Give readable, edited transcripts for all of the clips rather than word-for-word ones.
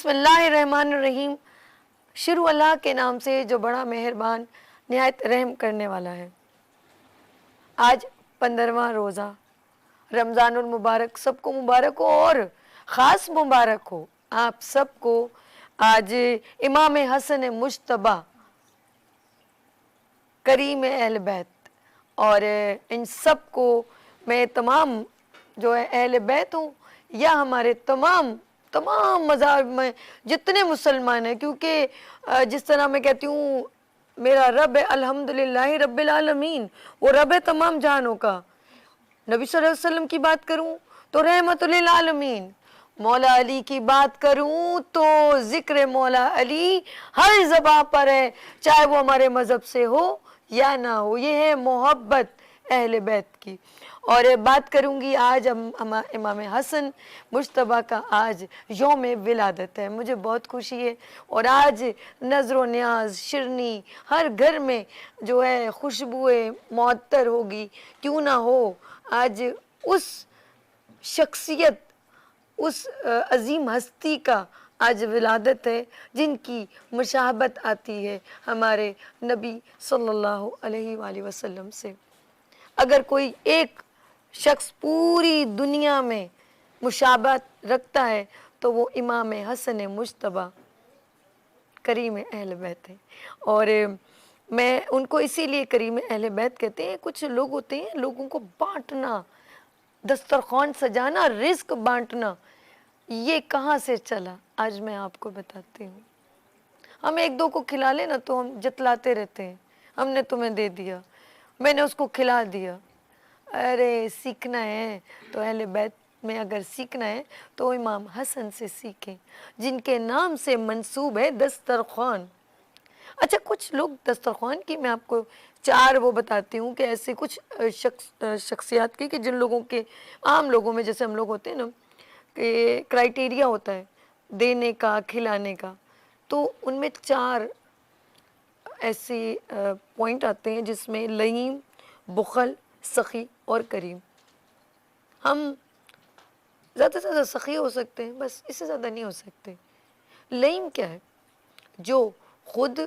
بسم اللہ الرحمن الرحیم، شروع اللہ کے نام سے جو بڑا مہربان نہایت رحم کرنے والا ہے۔ آج 15واں روزہ رمضان المبارک، سب کو مبارک ہو اور خاص مبارک ہو آپ سب کو۔ آج امام حسن مجتبیٰ کریم اہل بیت، اور ان سب کو میں تمام جو ہے اہل بیت ہوں یا ہمارے تمام مذاہب میں جتنے مسلمان ہیں، کیونکہ جس طرح میں کہتی ہوں میرا رب ہے الحمدللہ رب العالمین، وہ رب ہے تمام جہانوں کا۔ نبی صلی اللہ علیہ وسلم کی بات کروں تو رحمت للعالمین، مولا علی کی بات کروں تو ذکر مولا علی ہر زباں پر ہے، چاہے وہ ہمارے مذہب سے ہو یا نہ ہو۔ یہ ہے محبت اہل بیت کی۔ اور بات کروں گی آج امام حسن مجتبیٰ کا آج یوم ولادت ہے، مجھے بہت خوشی ہے، اور آج نظر و نیاز شرنی ہر گھر میں جو ہے خوشبوئے معطر ہوگی، کیوں نہ ہو۔ آج اس شخصیت، اس عظیم ہستی کا آج ولادت ہے جن کی مشابہت آتی ہے ہمارے نبی صلی اللہ علیہ وآلہ وسلم سے۔ اگر کوئی ایک شخص پوری دنیا میں مشابہت رکھتا ہے تو وہ امام حسن مجتبیٰ کریم اہل بیت ہے۔ اور میں ان کو اسی لیے کریم اہل بیت کہتے ہیں۔ کچھ لوگ ہوتے ہیں لوگوں کو بانٹنا، دسترخوان سجانا، رزق بانٹنا، یہ کہاں سے چلا آج میں آپ کو بتاتی ہوں۔ ہم ایک دو کو کھلا لیں نا تو ہم جتلاتے رہتے ہیں، ہم نے تمہیں دے دیا، میں نے اس کو کھلا دیا۔ ارے سیکھنا ہے تو اہل بیت میں اگر سیکھنا ہے تو امام حسن سے سیکھیں جن کے نام سے منسوب ہے دسترخوان۔ اچھا، کچھ لوگ دسترخوان کی میں آپ کو چار وہ بتاتی ہوں کہ ایسے کچھ شخصیات کی کہ جن لوگوں کے، عام لوگوں میں جیسے ہم لوگ ہوتے ہیں نا کہ کرائٹیریا ہوتا ہے دینے کا، کھلانے کا، تو ان میں چار ایسے پوائنٹ آتے ہیں جس میں لئیم، بخل، سخی اور کریم۔ ہم زیادہ سے زیادہ سخی ہو سکتے ہیں، بس اس سے زیادہ نہیں ہو سکتے۔ لئیم کیا ہے؟ جو خود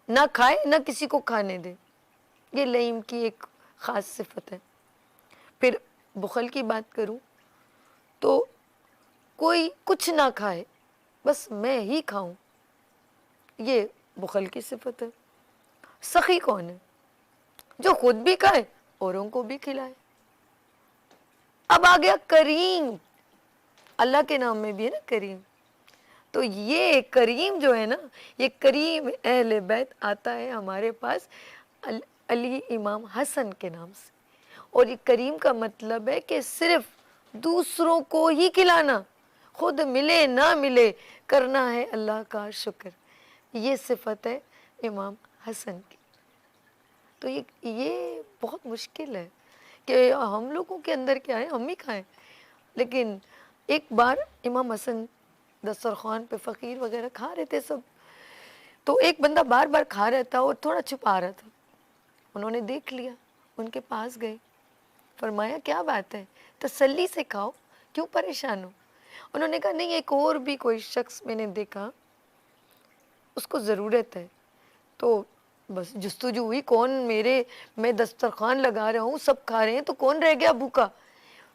نہ کھائے نہ کسی کو کھانے دے، یہ لئیم کی ایک خاص صفت ہے۔ پھر بخل کی بات کروں تو کوئی کچھ نہ کھائے، بس میں ہی کھاؤں، یہ بخل کی صفت ہے۔ سخی کون ہے؟ جو خود بھی کھائے اوروں کو بھی کھلائے۔ اب آ گیا کریم، اللہ کے نام میں بھی ہے نا کریم، تو یہ کریم جو ہے نا، یہ کریم اہل بیت آتا ہے ہمارے پاس علی امام حسن کے نام سے۔ اور یہ کریم کا مطلب ہے کہ صرف دوسروں کو ہی کھلانا، خود ملے نہ ملے کرنا ہے اللہ کا شکر، یہ صفت ہے امام حسن کی۔ تو یہ بہت مشکل ہے کہ ہم لوگوں کے اندر کیا ہے، ہم ہی کھائیں۔ لیکن ایک بار امام حسن دسترخوان پہ فقیر وغیرہ کھا رہے تھے سب، تو ایک بندہ بار بار کھا رہا تھا اور تھوڑا چھپا رہا تھا۔ انہوں نے دیکھ لیا، ان کے پاس گئے، فرمایا کیا بات ہے، تسلی سے کھاؤ، کیوں پریشان ہو؟ انہوں نے کہا نہیں، ایک اور بھی کوئی شخص میں نے دیکھا، اس کو ضرورت ہے۔ تو بس جستجو ہوئی، کون، میں دسترخوان لگا رہا ہوں، سب کھا رہے ہیں، تو کون رہ گیا بھوکا؟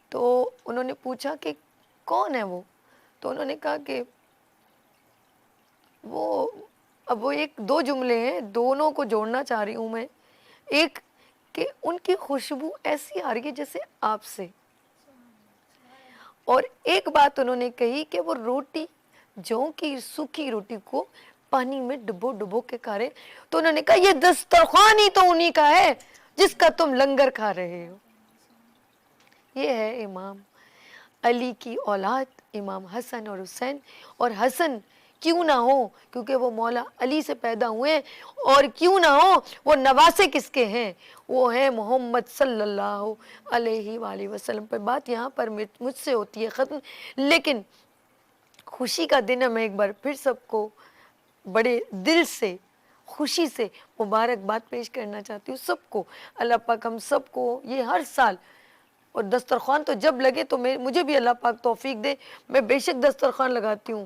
تو انہوں نے پوچھا کہ کون ہے وہ؟ تو انہوں نے کہا کہ اب وہ ایک دو جملے ہیں، دونوں کو جوڑنا چاہ رہی ہوں میں۔ ایک کہ ان کی خوشبو ایسی آ رہی ہے جیسے آپ سے، اور ایک بات انہوں نے کہی کہ وہ روٹی، جوں کی سوکھی روٹی کو پانی میں ڈبو ڈبو کے کھا رہے۔ تو انہوں نے کہا یہ دسترخوان ہی تو انہی کا ہے جس کا تم لنگر کھا رہے ہو۔ یہ ہے امام علی کی اولاد، امام حسن اور حسین۔ اور حسن کیوں نہ ہو کیونکہ وہ مولا علی سے پیدا ہوئے ہیں، اور کیوں نہ ہو وہ نواسے کس کے ہیں؟ وہ ہیں محمد صلی اللہ علیہ وآلہ وسلم۔ پر بات یہاں پر مجھ سے ہوتی ہے ختم، لیکن خوشی کا دن ہے، میں ایک بار پھر سب کو بڑے دل سے خوشی سے مبارکباد پیش کرنا چاہتی ہوں سب کو۔ اللہ پاک ہم سب کو یہ ہر سال، اور دسترخوان تو جب لگے تو مجھے بھی اللہ پاک توفیق دے، میں بے شک دسترخوان لگاتی ہوں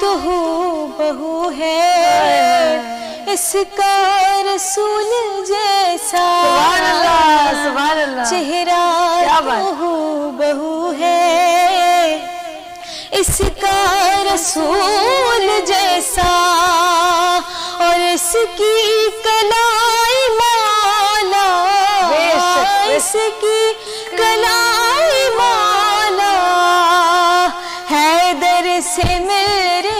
تو ہو بہو ہے اس کا رسول جیسا، سبحان اللہ سبحان اللہ، چہرہ کیا تو بات، ہو بہو ہے اس کا رسول جیسا، اور اس کی کلائی مولا، بے شک، بے اس کی کلائی مولا حیدر سے میرے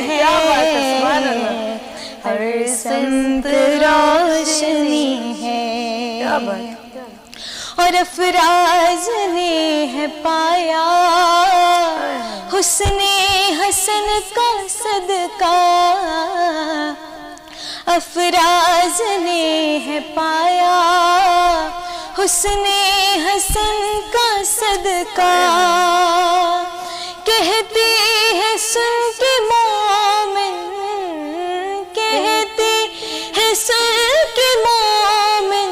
کیا بات ہے، سبحان اللہ، ہر سمت روشنی ہے، کیا بات، اور افراز نے ہے پایا حسن حسن کا صدقہ، افراز نے ہے پایا حسن حسن کا صدقہ، کہتے ہیں سن کے مومن، کہتے ہیں سن کے مومن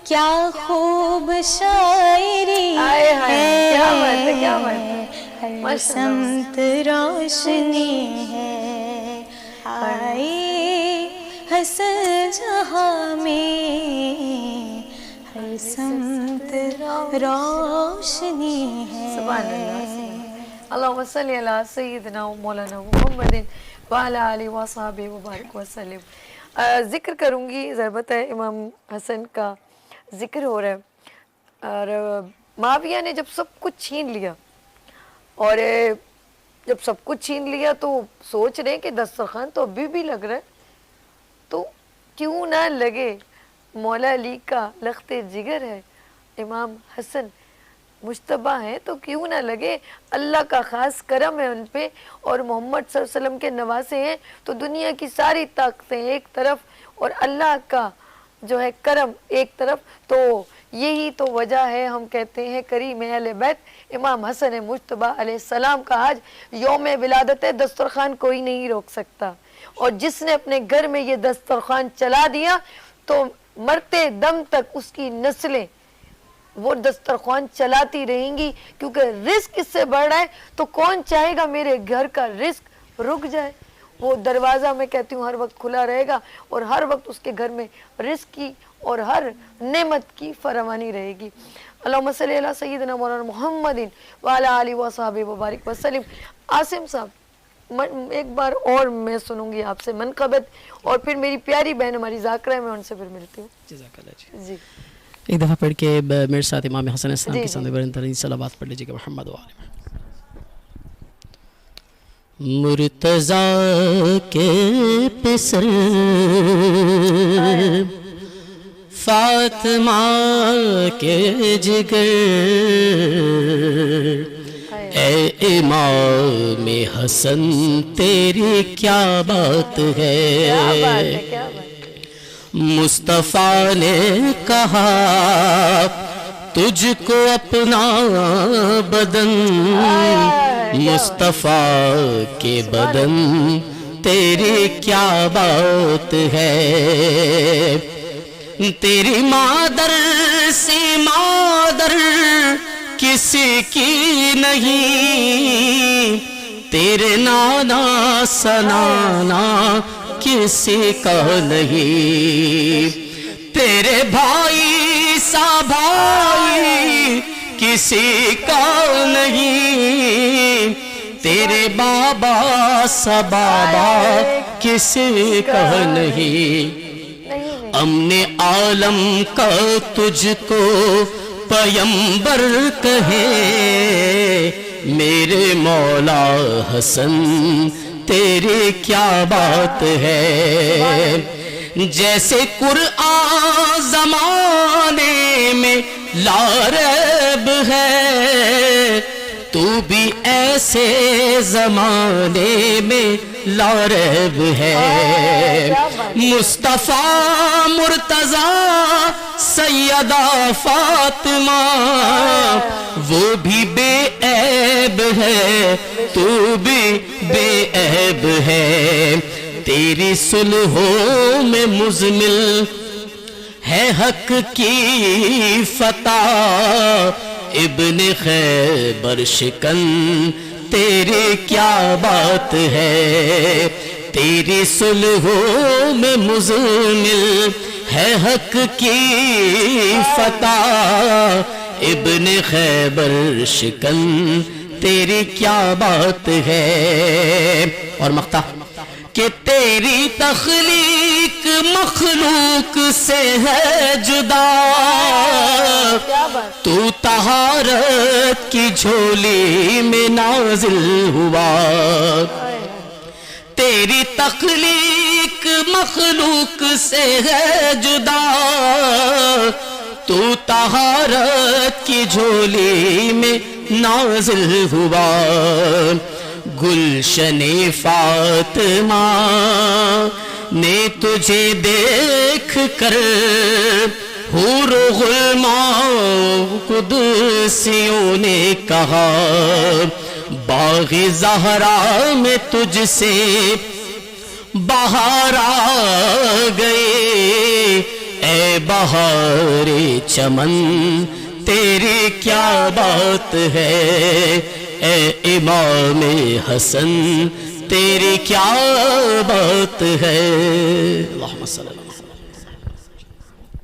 کیا خوب شاعری ہے، کیا بات ہے، کیا بات ہے، ہر سمت روشنی ہے، آئی حسن جہاں میں ہر سمت روشنی ہے۔ سبحان اللہ، اللہم صلی علی سیدنا و مولانا محمد وعلی آلہ وصحبہ وبارک وسلم۔ ذکر کروں گی، ضربت ہے امام حسن کا ذکر ہو رہا ہے، اور معاویہ نے جب سب کچھ چھین لیا، اور جب سب کچھ چھین لیا تو سوچ رہے ہیں کہ دسترخوان تو ابھی بھی لگ رہا ہے، تو کیوں نہ لگے، مولا علی کا لخت جگر ہے، امام حسن مجتبیٰ ہیں تو کیوں نہ لگے، اللہ کا خاص کرم ہے ان پہ، اور محمد صلی اللہ علیہ وسلم کے نواسے ہیں، تو دنیا کی ساری طاقتیں ایک طرف اور اللہ کا جو ہے کرم ایک طرف، تو یہی تو وجہ ہے، ہم کہتے ہیں کریم اہل بیت امام حسن مجتبیٰ علیہ السلام کا آج یوم ولادت ہے، دسترخوان کوئی نہیں روک سکتا، اور جس نے اپنے گھر میں یہ دسترخوان چلا دیا تو مرتے دم تک اس کی نسلیں وہ دسترخوان چلاتی رہیں گی، کیونکہ رزق اس سے بڑھ رہا ہے، تو کون چاہے گا میرے گھر کا رزق رک جائے، وہ دروازہ میں کہتی ہوں ہر وقت کھلا رہے گا، اور ہر وقت اس کے گھر میں رزق کی اور ہر نعمت کی فراوانی رہے گی۔ اللہم صلی علی سیدنا مولانا محمد وعلی آلہ وصحبہ وبارک وسلم۔ عاصم صاحب، ایک بار اور میں سنوں گی آپ سے منقبت، اور پھر میری پیاری بہن ہماری ذاکرہ ہے، میں ان سے پھر ملتی ہوں۔ جزاک اللہ جی ایک دفعہ پڑھ کے میرے ساتھ امام حسن السلام جی، کے جی۔ سامنے برندرین صلوات پڑھ لیجیے گا محمد و آل مرتضیٰ کے پسر فاطمہ کے جگر، اے امام حسن تیری کیا بات ہے، مصطفیٰ نے کہا تجھ کو اپنا بدن، مصطفیٰ کے بدن تیری کیا بات ہے، تیری مادر سے مادر کسی کی نہیں، تیرے نانا سنانا کسی کا نہیں، تیرے بھائی سا بھائی کسی کا نہیں، تیرے بابا سا بابا کسی کا نہیں، امن عالم کا تجھ کو پیمبر کہے، میرے مولا حسن تیری کیا بات ہے، جیسے قرآن زمانے میں لا ریب ہے، تو بھی ایسے زمانے میں لا ریب ہے، مصطفیٰ مرتضیٰ سیدہ فاطمہ وہ بھی بے عیب ہے، تو بھی بے عیب ہے، تیری صلحوں میں مزمل ہے حق کی فتح، ابن خیبر شکن تیری کیا بات ہے، تیری صلحوں میں مزمل ہے حق کی فتح، ابن خیبر شکن تیری کیا بات ہے۔ اور مقطع کہ تیری تخلیق مخلوق سے ہے جدا، تو طہارت کی جھولی میں نازل ہوا، تیری تخلیق مخلوق سے ہے جدا، تو طہارت کی جھولی میں نازل ہوا، گلشن فاطمہ نے تجھے دیکھ کر حور و غلمان قدسیوں نے کہا، باغ زہرا میں تجھ سے بہار آ گئے، اے بہار چمن تیری کیا بات ہے، اے امام حسن تیری کیا بات ہے۔ اللہم صلی اللہ علیہ وسلم۔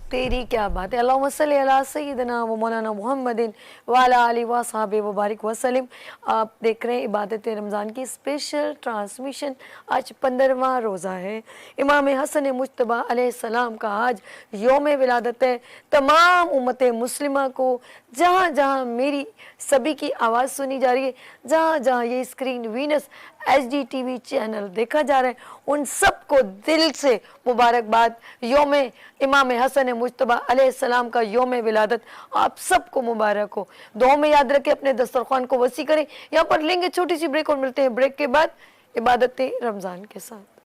تیری کیا بات ہے۔ اللہم صلی علی سیدنا و مولانا محمد وعلی آلہ و صحابہ مبارک وسلم۔ آپ دیکھ رہے ہیں عبادت رمضان کی اسپیشل ٹرانسمیشن۔ آج 15واں روزہ ہے، امام حسن مجتبی علیہ السلام کا آج یوم ولادت ہے۔ تمام امت مسلمہ کو جہاں جہاں میری سبھی کی آواز سنی جا رہی ہے، جہاں جہاں یہ screen Venus H D T V channel دیکھا جا رہا ہے، ان سب کو دل سے مبارکباد۔ یوم امام حسن مجتبی علیہ السلام کا یوم ولادت آپ سب کو مبارک ہو۔ دعاؤں میں یاد رکھیں، اپنے دسترخوان کو وسیع کریں۔ یہاں پر لیں گے چھوٹی سی بریک اور ملتے ہیں بریک کے بعد عبادت رمضان کے ساتھ۔